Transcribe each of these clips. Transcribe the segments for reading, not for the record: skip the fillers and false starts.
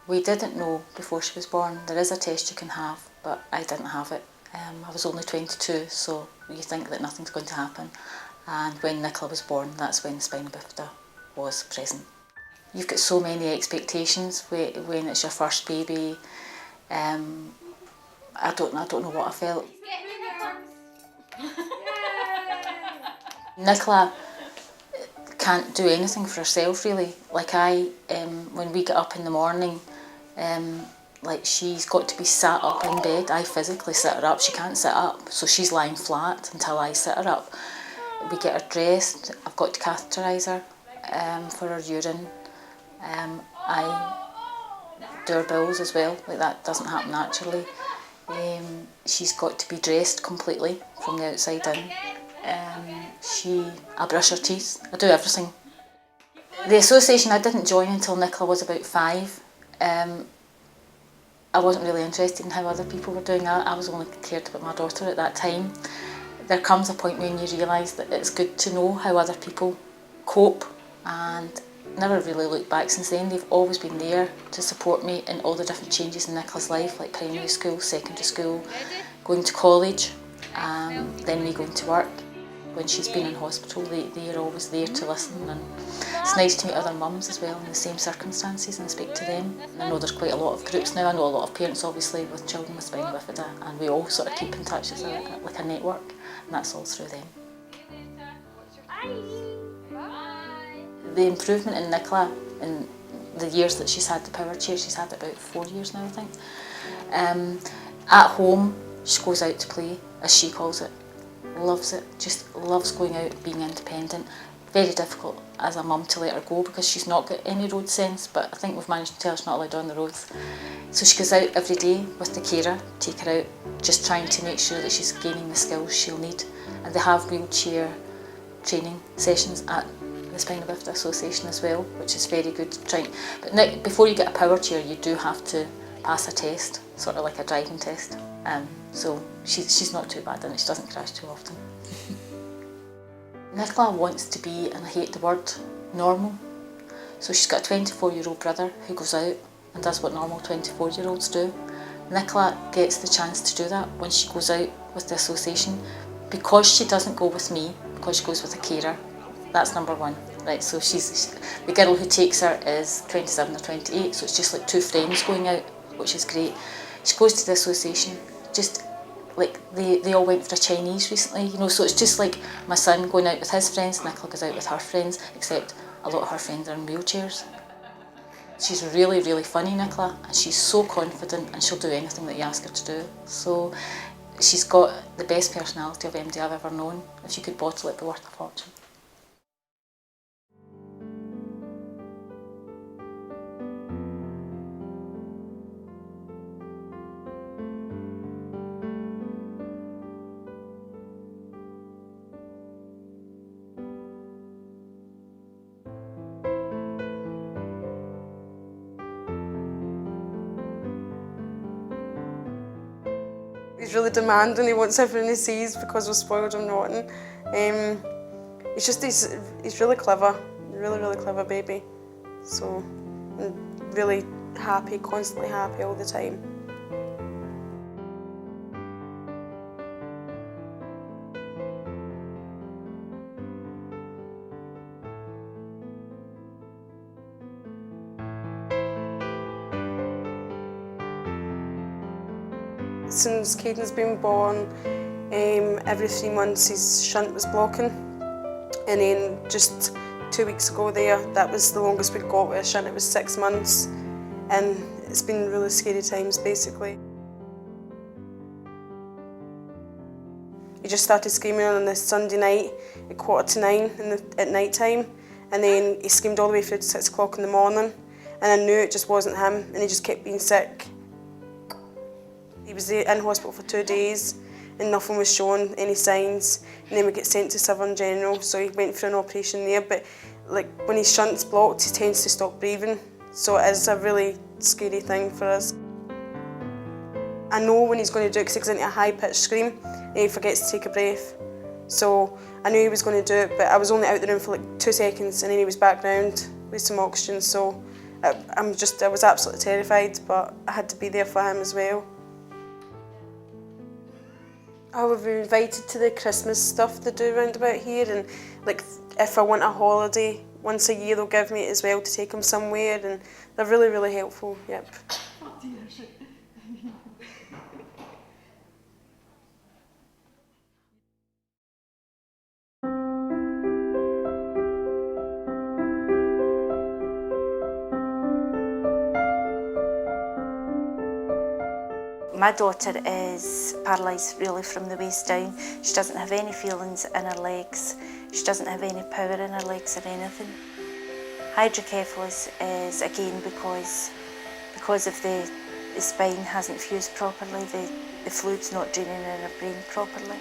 We didn't know before she was born. There is a test you can have, but I didn't have it. I was only 22, so you think that nothing's going to happen. And when Nicola was born, that's when Spina Bifida was present. You've got so many expectations when it's your first baby. I don't know what I felt. Nicola can't do anything for herself really. Like when we get up in the morning, like she's got to be sat up in bed. I physically sit her up. She can't sit up, so she's lying flat until I sit her up. We get her dressed. I've got to catheterise her for her urine. I do her bowels as well. Like that doesn't happen naturally. She's got to be dressed completely from the outside in. I brush her teeth. I do everything. The association I didn't join until Nicola was about 5. I wasn't really interested in how other people were doing. I was only cared about my daughter at that time. There comes a point when you realise that it's good to know how other people cope, and never really looked back since then. They've always been there to support me in all the different changes in Nicola's life, like primary school, secondary school, going to college, then me going to work. When she's been in hospital, they are always there to listen, and it's nice to meet other mums as well in the same circumstances and speak to them. I know there's quite a lot of groups now. I know a lot of parents obviously with children with Spina Bifida, and we all sort of keep in touch as like a network, and that's all through them. The improvement in Nicola in the years that she's had the power chair, she's had it about 4 years now I think. At home she goes out to play, as she calls it. Loves it, just loves going out, being independent. Very difficult as a mum to let her go because she's not got any road sense, but I think we've managed to tell her she's not allowed on the roads. So she goes out every day with the carer, take her out, just trying to make sure that she's gaining the skills she'll need. And they have wheelchair training sessions at the Spina Bifida Association as well, which is very good. But now, before you get a power chair, you do have to pass a test, sort of like a driving test. So she's not too bad in it, she doesn't crash too often. Nicola wants to be, and I hate the word, normal. So she's got a 24-year-old brother who goes out and does what normal 24-year-olds do. Nicola gets the chance to do that when she goes out with the association. Because she doesn't go with me, because she goes with a carer, that's number one. Right, so the girl who takes her is 27 or 28, so it's just like 2 friends going out, which is great. She goes to the association, just like they all went for a Chinese recently, you know, so it's just like my son going out with his friends, Nicola goes out with her friends, except a lot of her friends are in wheelchairs. She's really, really funny, Nicola, and she's so confident, and she'll do anything that you ask her to do. So she's got the best personality of anybody I've ever known. If you could bottle it, it'd be worth a fortune. He's really demanding, he wants everything he sees because we're spoiled and rotten. He's really clever, really, really clever baby. So, I'm really happy, constantly happy all the time. Since Caden's been born, every 3 months his shunt was blocking, and then just 2 weeks ago that was the longest we got with a shunt. It was 6 months, and it's been really scary times basically. He just started screaming on this Sunday night at 9:15 at night time, and then he screamed all the way through to 6 o'clock in the morning, and I knew it just wasn't him, and he just kept being sick. He was in hospital for 2 days and nothing was showing, any signs, and then we get sent to Southern General, so he went for an operation there, but like when his shunt's blocked he tends to stop breathing, so it is a really scary thing for us. I know when he's going to do it because he goes into a high-pitched scream and he forgets to take a breath. So I knew he was going to do it, but I was only out the room for like 2 seconds and then he was back round with some oxygen, so I was absolutely terrified, but I had to be there for him as well. I would be invited to the Christmas stuff they do round about here, and like if I want a holiday, once a year they'll give me it as well to take him somewhere, and they're really, really helpful, yep. My daughter is paralysed really from the waist down. She doesn't have any feelings in her legs. She doesn't have any power in her legs or anything. Hydrocephalus is again because of the spine hasn't fused properly, the fluid's not draining in her brain properly.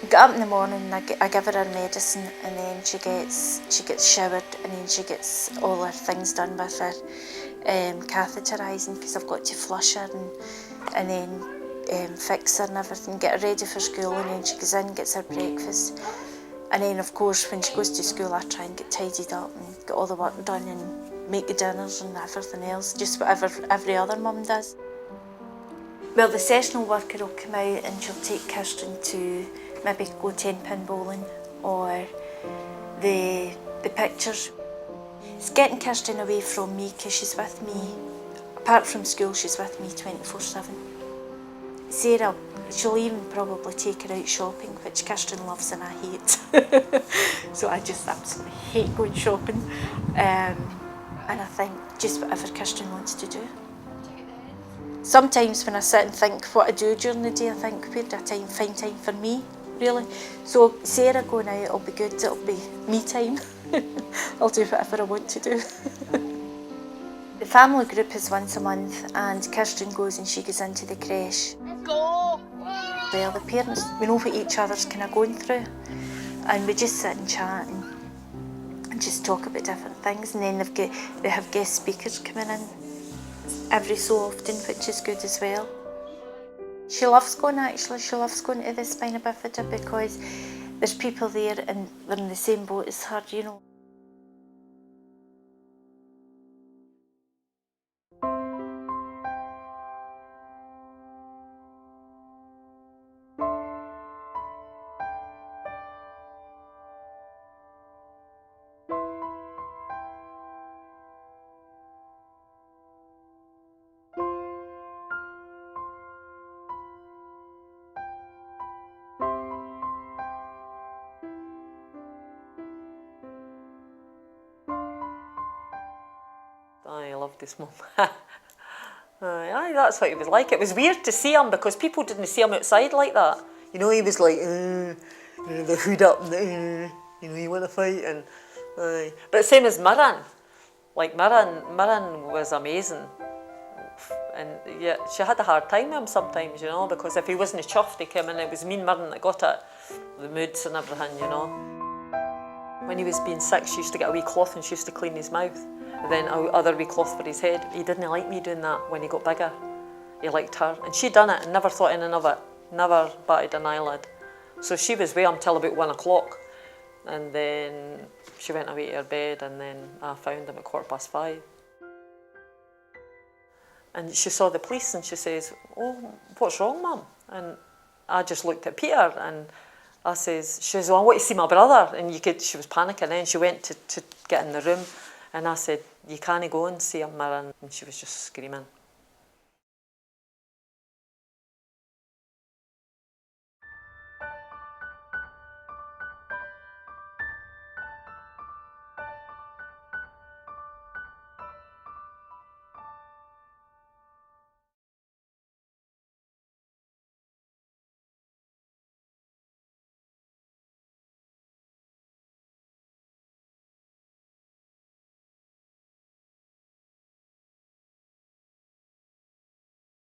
I get up in the morning, I give her her medicine, and then she gets showered, and then she gets all her things done with her catheterising, because I've got to flush her and then fix her and everything, get her ready for school, and then she goes in, gets her breakfast. And then of course when she goes to school I try and get tidied up and get all the work done and make the dinners and everything else, just whatever every other mum does. Well, the sessional worker will come out and she'll take Kirsten to maybe go 10-pin bowling or the pictures. It's getting Kirsten away from me, because she's with me, apart from school, she's with me 24/7. Sarah, she'll even probably take her out shopping, which Kirsten loves and I hate. So I just absolutely hate going shopping. And I think just whatever Kirsten wants to do. Sometimes when I sit and think what I do during the day, I think, where do I find time for me, really? So Sarah going out will be good, it'll be me time. I'll do whatever I want to do. The family group is once a month, and Kirsten goes and she goes into the creche. Go! Well, the parents, we know what each other's kind of going through, and we just sit and chat and just talk about different things, and then they have guest speakers coming in every so often, which is good as well. She loves going, actually. She loves going to the Spina Bifida because there's people there and they're in the same boat as her, you know. I loved his mum. Aye, that's what he was like. It was weird to see him because people didn't see him outside like that. You know, he was like, the hood up, and you know, you want to fight, and but same as Mirren. Like Mirren was amazing, and yeah, she had a hard time with him sometimes, you know, because if he wasn't chuffed, he came in. It was me and Mirren that got it, the moods and everything, you know. When he was being sick, she used to get a wee cloth and she used to clean his mouth. And then other wee cloth for his head. He didn't like me doing that when he got bigger. He liked her. And she'd done it and never thought anything of it. Never batted an eyelid. So she was with him till about 1 o'clock. And then she went away to her bed, and then I found him at 5:15. And she saw the police and she says, "Oh, what's wrong, Mum?" And I just looked at Peter and I says, she says, "Oh, I want to see my brother." And she was panicking then. She went to get in the room. And I said, "You can't go and see him, Mirren." And she was just screaming.